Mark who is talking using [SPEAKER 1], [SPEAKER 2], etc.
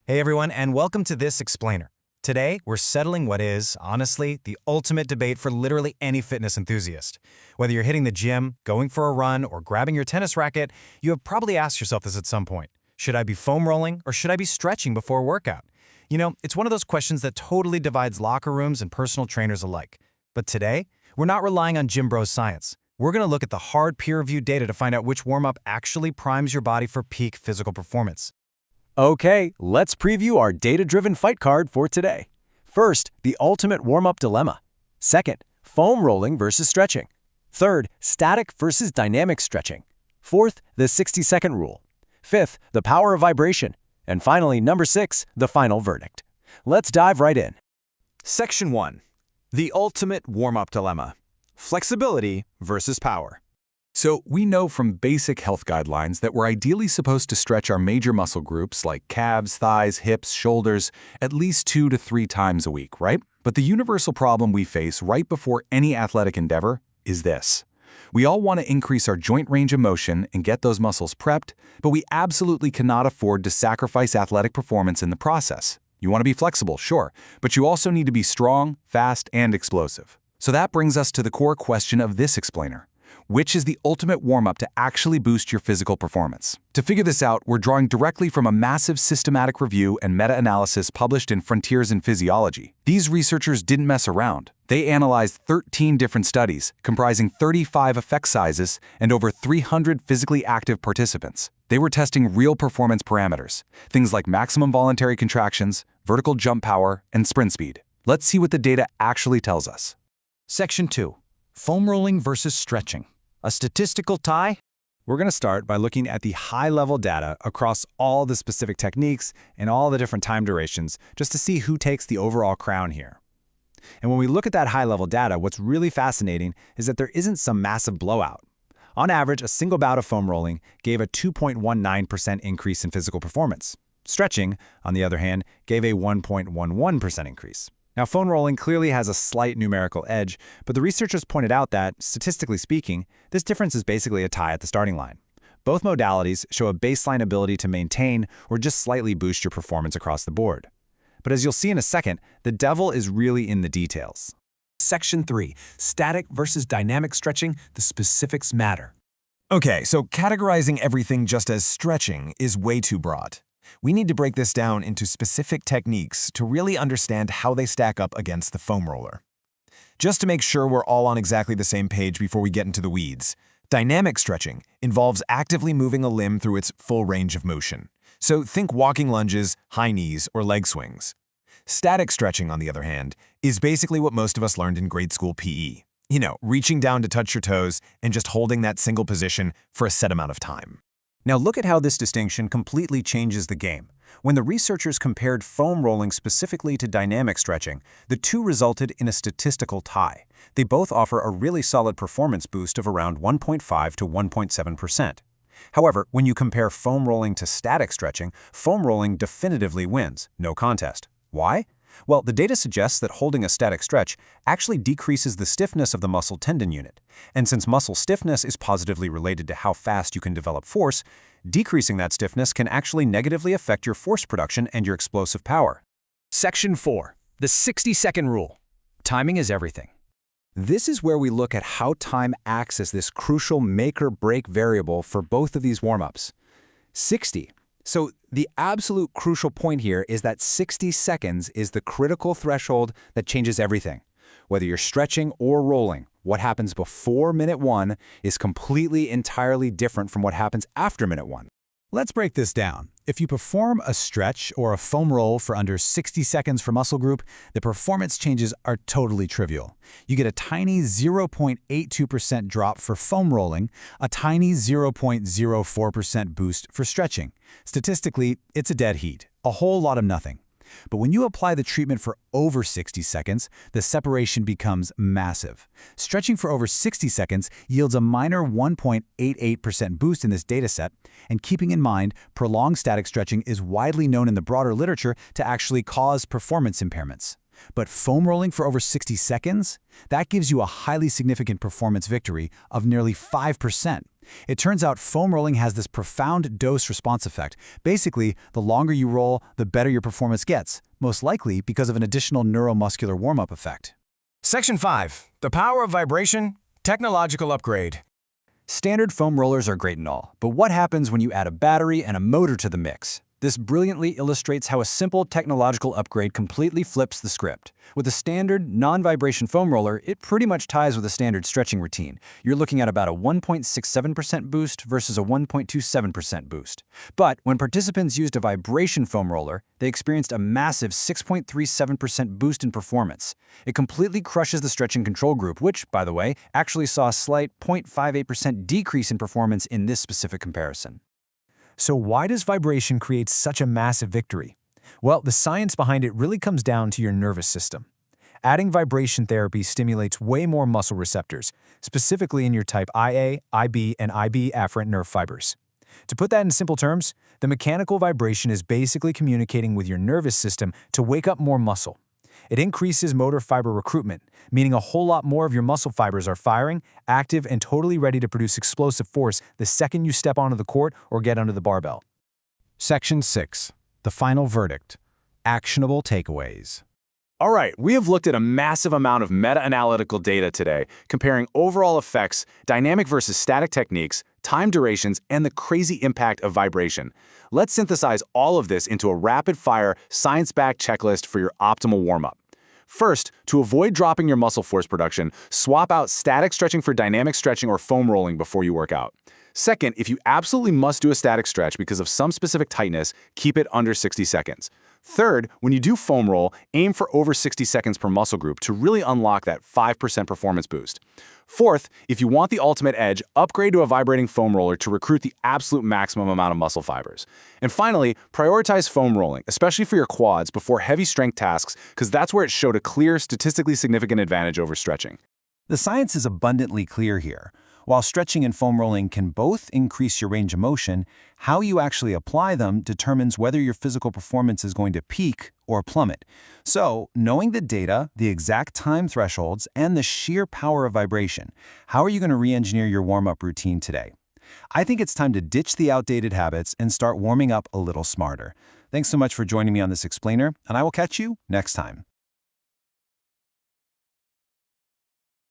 [SPEAKER 1] Hey everyone, and welcome to this explainer. Today, we're settling what is, honestly, the ultimate debate for literally any fitness enthusiast. Whether you're hitting the gym, going for a run, or grabbing your tennis racket, you have probably asked yourself this at some point. Should I be foam rolling, or should I be stretching before a workout? You know, it's one of those questions that totally divides locker rooms and personal trainers alike. But today, we're not relying on gym bros science. We're going to look at the hard peer-reviewed data to find out which warm-up actually primes your body for peak physical performance.
[SPEAKER 2] Okay, let's preview our data-driven fight card for today. First, the ultimate warm-up dilemma. Second, foam rolling versus stretching. Third, static versus dynamic stretching. Fourth, the 60-second rule. Fifth, the power of vibration. And finally, number 6, the final verdict. Let's dive right in.
[SPEAKER 3] Section 1. The ultimate warm-up dilemma. Flexibility versus power. So we know from basic health guidelines that we're ideally supposed to stretch our major muscle groups like calves, thighs, hips, shoulders at least 2 to 3 times a week, right? But the universal problem we face right before any athletic endeavor is this. We all want to increase our joint range of motion and get those muscles prepped, but we absolutely cannot afford to sacrifice athletic performance in the process. You want to be flexible, sure, but you also need to be strong, fast, and explosive. So that brings us to the core question of this explainer. Which is the ultimate warm-up to actually boost your physical performance? To figure this out, we're drawing directly from a massive systematic review and meta-analysis published in Frontiers in Physiology. These researchers didn't mess around. They analyzed 13 different studies, comprising 35 effect sizes and over 300 physically active participants. They were testing real performance parameters, things like maximum voluntary contractions, vertical jump power, and sprint speed. Let's see what the data actually tells us.
[SPEAKER 1] Section 2. Foam rolling versus stretching. A statistical tie?
[SPEAKER 2] We're going to start by looking at the high-level data across all the specific techniques and all the different time durations just to see who takes the overall crown here. And when we look at that high-level data, what's really fascinating is that there isn't some massive blowout. On average, a single bout of foam rolling gave a 2.19% increase in physical performance. Stretching, on the other hand, gave a 1.11% increase. Now, foam rolling clearly has a slight numerical edge, but the researchers pointed out that, statistically speaking, this difference is basically a tie at the starting line. Both modalities show a baseline ability to maintain or just slightly boost your performance across the board. But as you'll see in a second, the devil is really in the details.
[SPEAKER 4] Section 3. Static versus dynamic stretching, the specifics matter.
[SPEAKER 5] Okay, so categorizing everything just as stretching is way too broad. We need to break this down into specific techniques to really understand how they stack up against the foam roller. Just to make sure we're all on exactly the same page before we get into the weeds, dynamic stretching involves actively moving a limb through its full range of motion. So think walking lunges, high knees, or leg swings. Static stretching, on the other hand, is basically what most of us learned in grade school PE. You know, reaching down to touch your toes and just holding that single position for a set amount of time.
[SPEAKER 2] Now look at how this distinction completely changes the game. When the researchers compared foam rolling specifically to dynamic stretching, the two resulted in a statistical tie. They both offer a really solid performance boost of around 1.5 to 1.7%. However, when you compare foam rolling to static stretching, foam rolling definitively wins, no contest. Why? Well, the data suggests that holding a static stretch actually decreases the stiffness of the muscle tendon unit. And since muscle stiffness is positively related to how fast you can develop force, decreasing that stiffness can actually negatively affect your force production and your explosive power.
[SPEAKER 4] Section 4. The 60-second rule.
[SPEAKER 2] Timing is everything. This is where we look at how time acts as this crucial make-or-break variable for both of these warm-ups. 60. So the absolute crucial point here is that 60 seconds is the critical threshold that changes everything. Whether you're stretching or rolling, what happens before minute 1 is completely entirely different from what happens after minute 1.
[SPEAKER 6] Let's break this down. If you perform a stretch or a foam roll for under 60 seconds for muscle group, the performance changes are totally trivial. You get a tiny 0.82% drop for foam rolling, a tiny 0.04% boost for stretching. Statistically, it's a dead heat, a whole lot of nothing. But when you apply the treatment for over 60 seconds, the separation becomes massive. Stretching for over 60 seconds yields a minor 1.88% boost in this dataset, and keeping in mind, prolonged static stretching is widely known in the broader literature to actually cause performance impairments. But foam rolling for over 60 seconds? That gives you a highly significant performance victory of nearly 5%. It turns out foam rolling has this profound dose-response effect. Basically, the longer you roll, the better your performance gets, most likely because of an additional neuromuscular warm-up effect.
[SPEAKER 7] Section 5. The power of vibration, technological upgrade.
[SPEAKER 2] Standard foam rollers are great and all, but what happens when you add a battery and a motor to the mix? This brilliantly illustrates how a simple technological upgrade completely flips the script. With a standard, non-vibration foam roller, it pretty much ties with a standard stretching routine. You're looking at about a 1.67% boost versus a 1.27% boost. But when participants used a vibration foam roller, they experienced a massive 6.37% boost in performance. It completely crushes the stretching control group, which, by the way, actually saw a slight 0.58% decrease in performance in this specific comparison.
[SPEAKER 4] So why does vibration create such a massive victory? Well, the science behind it really comes down to your nervous system. Adding vibration therapy stimulates way more muscle receptors, specifically in your type IA, IB, and IB afferent nerve fibers. To put that in simple terms, the mechanical vibration is basically communicating with your nervous system to wake up more muscle. It increases motor fiber recruitment, meaning a whole lot more of your muscle fibers are firing, active, and totally ready to produce explosive force the second you step onto the court or get under the barbell.
[SPEAKER 6] Section 6. The final verdict. Actionable takeaways.
[SPEAKER 3] All right, we have looked at a massive amount of meta-analytical data today, comparing overall effects, dynamic versus static techniques, time durations, and the crazy impact of vibration. Let's synthesize all of this into a rapid-fire, science-backed checklist for your optimal warm-up. First, to avoid dropping your muscle force production, swap out static stretching for dynamic stretching or foam rolling before you work out. Second, if you absolutely must do a static stretch because of some specific tightness, keep it under 60 seconds. Third, when you do foam roll, aim for over 60 seconds per muscle group to really unlock that 5% performance boost. Fourth, if you want the ultimate edge, upgrade to a vibrating foam roller to recruit the absolute maximum amount of muscle fibers. And finally, prioritize foam rolling, especially for your quads before heavy strength tasks, because that's where it showed a clear, statistically significant advantage over stretching.
[SPEAKER 6] The science is abundantly clear here. While stretching and foam rolling can both increase your range of motion, how you actually apply them determines whether your physical performance is going to peak or plummet. So, knowing the data, the exact time thresholds, and the sheer power of vibration, how are you going to re-engineer your warm-up routine today? I think it's time to ditch the outdated habits and start warming up a little smarter. Thanks so much for joining me on this explainer, and I will catch you next time.